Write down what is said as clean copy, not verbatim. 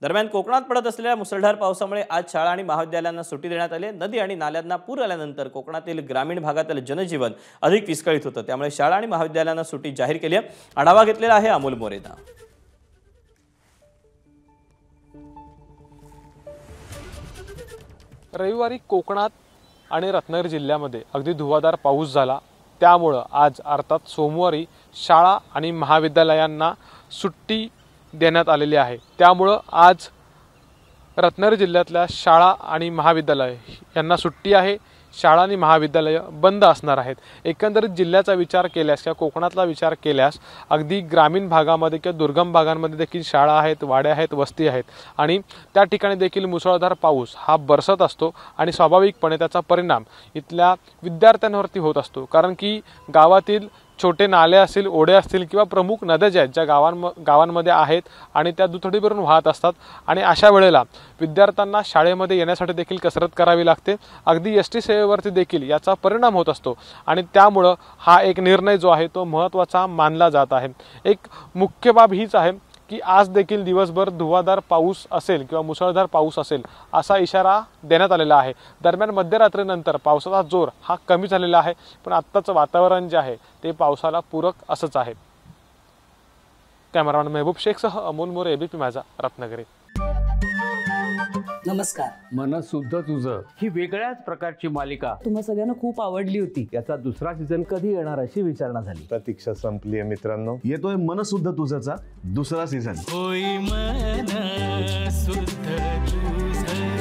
दरम्यान कोकणात पडत असलेल्या मुसळधार पावसामुळे आज शाळा आणि महाविद्यालयांना सुट्टी देण्यात आली। नदी आणि नाल्यांना पूर आल्यानंतर कोकणातील ग्रामीण भागातील जनजीवन अधिक विस्कळीत होतं, त्यामुळे शाळा आणि महाविद्यालयांना सुट्टी जाहीर केली आहे। आढावा घेतलेला आहे अमोल मोरेनं। रविवारी कोकणात आणि रत्नागिरी जिल्ह्यामध्ये अगदी धुवाधार पाऊस झाला, त्यामुळे आज अर्थात सोमवारी शाळा आणि महाविद्यालयांना सुट्टी देण्यात आलेली आहे। त्यामुळे आज रत्नागिरी जिल्ह्यातल्या शाळा आणि महाविद्यालय यांना सुट्टी आहे। शाळा आणि महाविद्यालय बंद असणार आहेत। एकंदरीत जिल्ह्याचा विचार केल्यास किंवा कोकणातला विचार केल्यास अगदी ग्रामीण भागामध्ये किंवा दुर्गम भागांमध्ये देखील शाळा आहेत, वाड्या आहेत, वस्ती आहेत आणि त्या ठिकाणी देखील मुसळधार पाऊस हा बरसत असतो आणि स्वाभाविकपणे त्याचा परिणाम इथल्या विद्यार्थ्यांवरती होत असतो। कारण की गावातील छोटे नाले असतील, ओढे असतील किंवा प्रमुख नद्या ज्या आहेत, ज्या गावांमध्ये आहेत आणि त्या दुथडी भरून वाहत असतात आणि अशा वेळेला विद्यार्थ्यांना शाळेमध्ये येण्यासाठी देखील कसरत करावी लागते। अगदी एसटी सेवेवरती देखील याचा परिणाम होत असतो आणि त्यामुळे हा एक निर्णय जो आहे तो महत्त्वाचा मानला जात आहे। एक मुख्य बाब हीच आहे की आज देखील दिवसभर धुवाधार पाऊस असेल किंवा मुसळधार पाऊस असेल असा इशारा देण्यात आलेला आहे। दरम्यान मध्यरात्रीनंतर पावसाचा जोर हा कमी झालेला आहे, पण आत्ताचं वातावरण जे आहे ते पावसाला पूरक असंच आहे। कॅमेरामॅन महबूब शेखसह अमोल मोरे, एबीपी माझा, रत्नागिरी। नमस्कार। मनसुद्धा तुझं ही वेगळ्याच प्रकारची मालिका तुम्हा सगळ्यांना खूप आवडली होती। याचा दुसरा सीझन कधी येणार अशी विचारणा झाली। प्रतीक्षा संपली आहे मित्रांनो, येतोय मनसुद्धा तुझाचा दुसरा सीझन। होय मनसुद्धा तुझं।